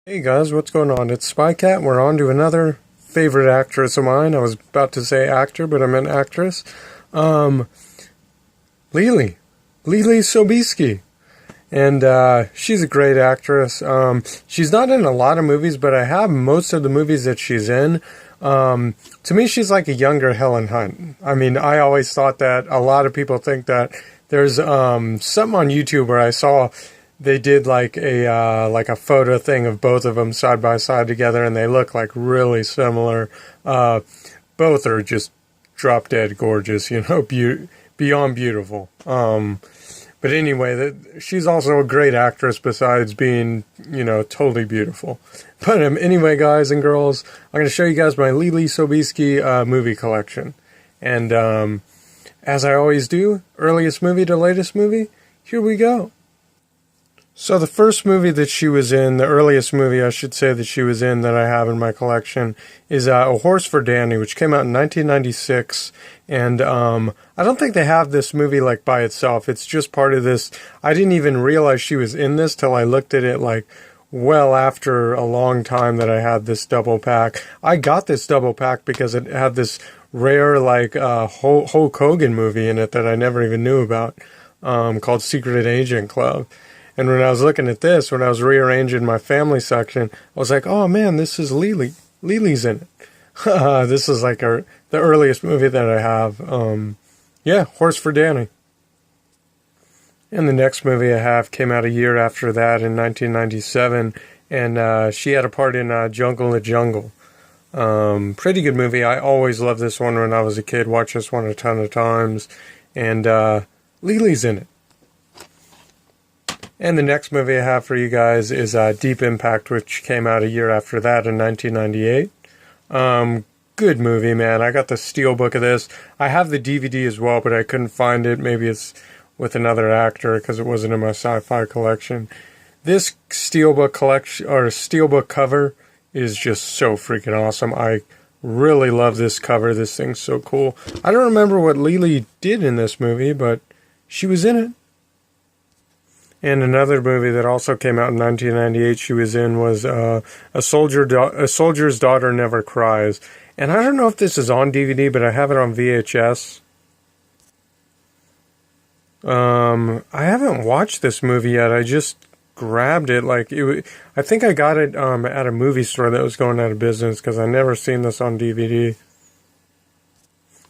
Hey guys, what's going on? It's Spycat. We're on to another favorite actress of mine. I was about to say actor, but I meant actress. Leelee. Leelee Sobieski. And she's a great actress. She's not in a lot of movies, but I have most of the movies that she's in. To me, she's like a younger Helen Hunt. I mean, I always thought that. A lot of people think that. There's something on YouTube where I saw they did like a photo thing of both of them side by side together, and they look like really similar. Both are just drop dead gorgeous, beyond beautiful. But anyway, she's also a great actress besides being, totally beautiful. But anyway, guys and girls, I'm going to show you guys my Leelee Sobieski movie collection. And as I always do, earliest movie to latest movie, here we go. So the first movie that she was in, the earliest movie I should say that she was in that I have in my collection is A Horse for Danny, which came out in 1996. And I don't think they have this movie like by itself. It's just part of this. I didn't even realize she was in this till I looked at it like well after a long time that I had this double pack. I got this double pack because it had this rare like Hulk Hogan movie in it that I never even knew about called Secret Agent Club. And when I was looking at this, when I was rearranging my family section, I was like, oh man, this is Leelee. Leelee's in it. This is like the earliest movie that I have. Horse for Danny. And the next movie I have came out a year after that in 1997. And she had a part in Jungle the Jungle. Pretty good movie. I always loved this one when I was a kid. Watched this one a ton of times. And Leelee's in it. And the next movie I have for you guys is Deep Impact, which came out a year after that in 1998. Good movie, man. I got the steelbook of this. I have the DVD as well, but I couldn't find it. Maybe it's with another actor because it wasn't in my sci-fi collection. This steelbook collection or steelbook cover is just so freaking awesome. I really love this cover. This thing's so cool. I don't remember what Leelee did in this movie, but she was in it. And another movie that also came out in 1998 she was in was A Soldier's Daughter Never Cries. And I don't know if this is on DVD, but I have it on VHS. I haven't watched this movie yet. I just grabbed it. I think I got it at a movie store that was going out of business because I never seen this on DVD.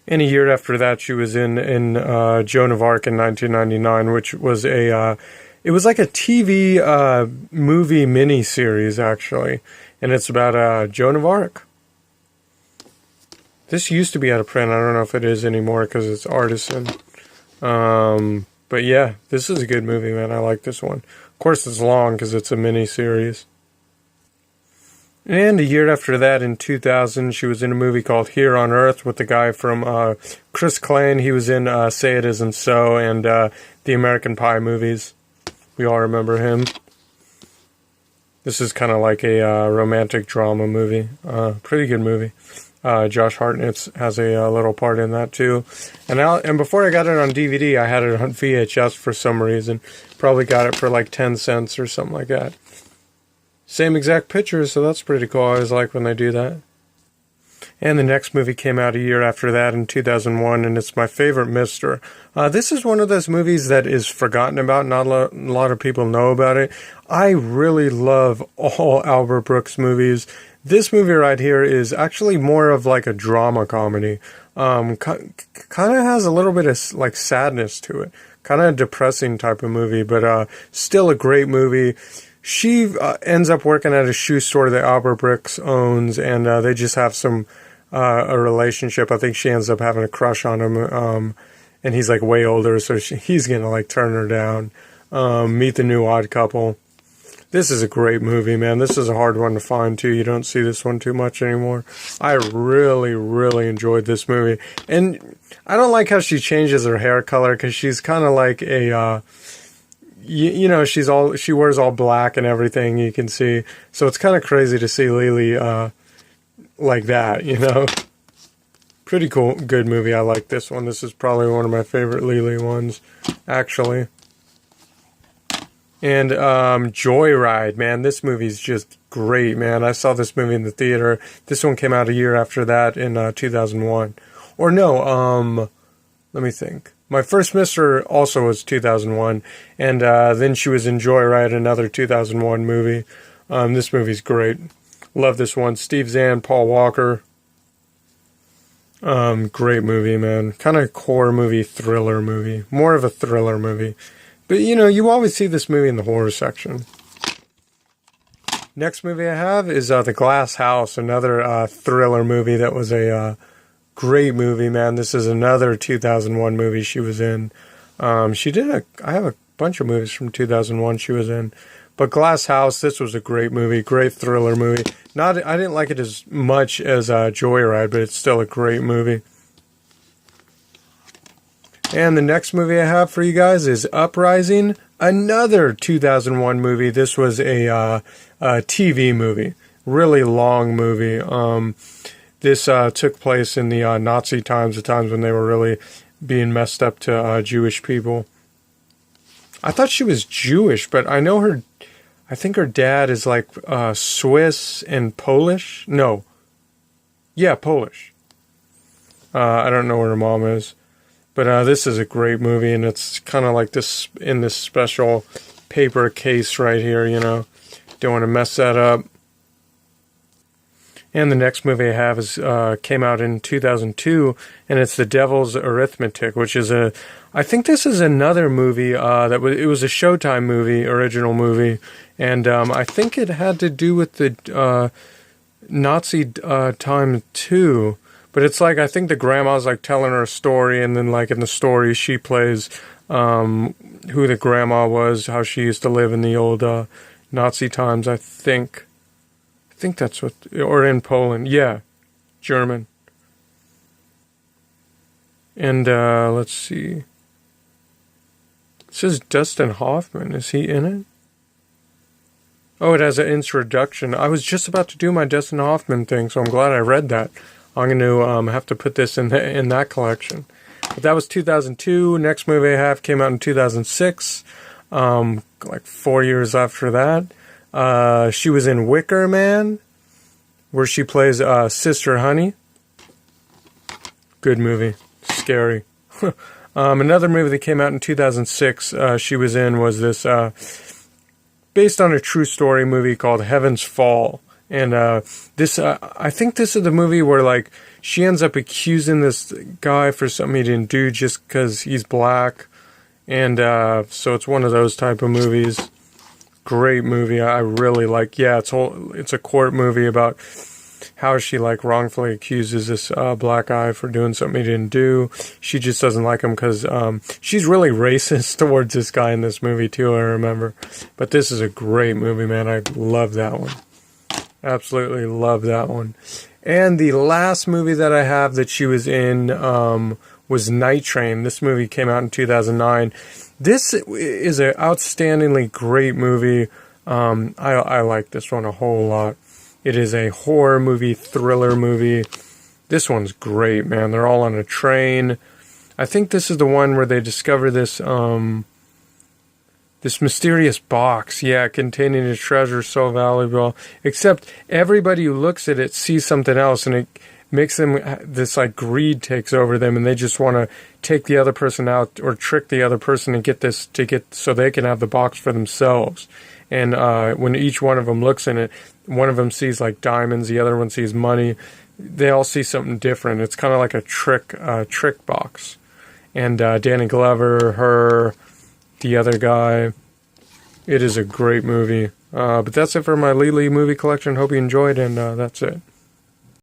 And a year after that, she was in Joan of Arc in 1999, which was it was like a TV movie mini-series, actually. And it's about Joan of Arc. This used to be out of print. I don't know if it is anymore because it's artisan. But yeah, this is a good movie, man. I like this one. Of course, it's long because it's a mini-series. And a year after that, in 2000, she was in a movie called Here on Earth with the guy from Chris Klein. He was in Say It Isn't So and the American Pie movies. We all remember him. This is kind of like a romantic drama movie. Pretty good movie. Josh Hartnett has a little part in that too. And before I got it on DVD, I had it on VHS for some reason. Probably got it for like 10 cents or something like that. Same exact pictures, so that's pretty cool. I always like when they do that. And the next movie came out a year after that in 2001, and it's my favorite Mister. This is one of those movies that is forgotten about. Not a lot of people know about it. I really love all Albert Brooks movies. This movie right here is actually more of like a drama comedy. Kind of has a little bit of like sadness to it. Kind of a depressing type of movie, but still a great movie. She ends up working at a shoe store that Albert Brooks owns, and they just have a relationship. I think she ends up having a crush on him, and he's like way older, so he's gonna like turn her down. Meet the New Odd Couple. This is a great movie, man. This is a hard one to find too. You don't see this one too much anymore. I really, really enjoyed this movie, and I don't like how she changes her hair color because she's kind of like a. She wears all black and everything, you can see. So it's kind of crazy to see Leelee like that, Pretty cool, good movie. I like this one. This is probably one of my favorite Leelee ones, actually. And Joyride, man, this movie's just great, man. I saw this movie in the theater. This one came out a year after that in 2001. Or no, let me think. My First Mister also was 2001, and then she was in Joyride, another 2001 movie. This movie's great. Love this one. Steve Zahn, Paul Walker. Great movie, man. Kind of horror movie, thriller movie. More of a thriller movie. But, you know, you always see this movie in the horror section. Next movie I have is The Glass House, another thriller movie that was a great movie, man. This is another 2001 movie she was in. I have a bunch of movies from 2001 she was in. But Glass House, this was a great movie, great thriller movie. I didn't like it as much as Joyride, but it's still a great movie. And the next movie I have for you guys is Uprising, another 2001 movie. This was a TV movie, really long movie. This took place in the Nazi times, the times when they were really being messed up to Jewish people. I thought she was Jewish, but I think her dad is like Swiss and Polish. No. Yeah, Polish. I don't know where her mom is. But this is a great movie, and it's kind of like this in this special paper case right here, you know. Don't want to mess that up. And the next movie I have came out in 2002, and it's The Devil's Arithmetic, which is I think this is another movie it was a Showtime movie, original movie, and I think it had to do with the Nazi time too. But it's like, I think the grandma's like telling her a story, and then like in the story she plays who the grandma was, how she used to live in the old Nazi times, I think. I think that's what, or in Poland, yeah, German. And let's see. It says Dustin Hoffman, is he in it? Oh, it has an introduction. I was just about to do my Dustin Hoffman thing, so I'm glad I read that. I'm going to have to put this in that collection. But that was 2002. Next movie I have came out in 2006, like 4 years after that. She was in Wicker Man, where she plays Sister Honey. Good movie. Scary. Another movie that came out in 2006 she was in was this based on a true story movie called Heaven's Fall. And this, I think this is the movie where, like, she ends up accusing this guy for something he didn't do just because he's black. And so it's one of those type of movies. Great movie. I really like. Yeah, it's a court movie about how she, like, wrongfully accuses this black guy for doing something he didn't do. She just doesn't like him because she's really racist towards this guy in this movie too, I remember. But this is a great movie, man. I love that one. Absolutely love that one. And the last movie that I have that she was in was Night Train. This movie came out in 2009. This is an outstandingly great movie. I like this one a whole lot. It is a horror movie, thriller movie. This one's great, man. They're all on a train. I think this is the one where they discover this this mysterious box, containing a treasure so valuable. Except everybody who looks at it sees something else, and it makes them, this like greed takes over them, and they just want to take the other person out or trick the other person and get so they can have the box for themselves. And when each one of them looks in it, one of them sees like diamonds, the other one sees money. They all see something different. It's kind of like a trick box. And Danny Glover, the other guy. It is a great movie. But that's it for my Leelee movie collection. Hope you enjoyed, and that's it.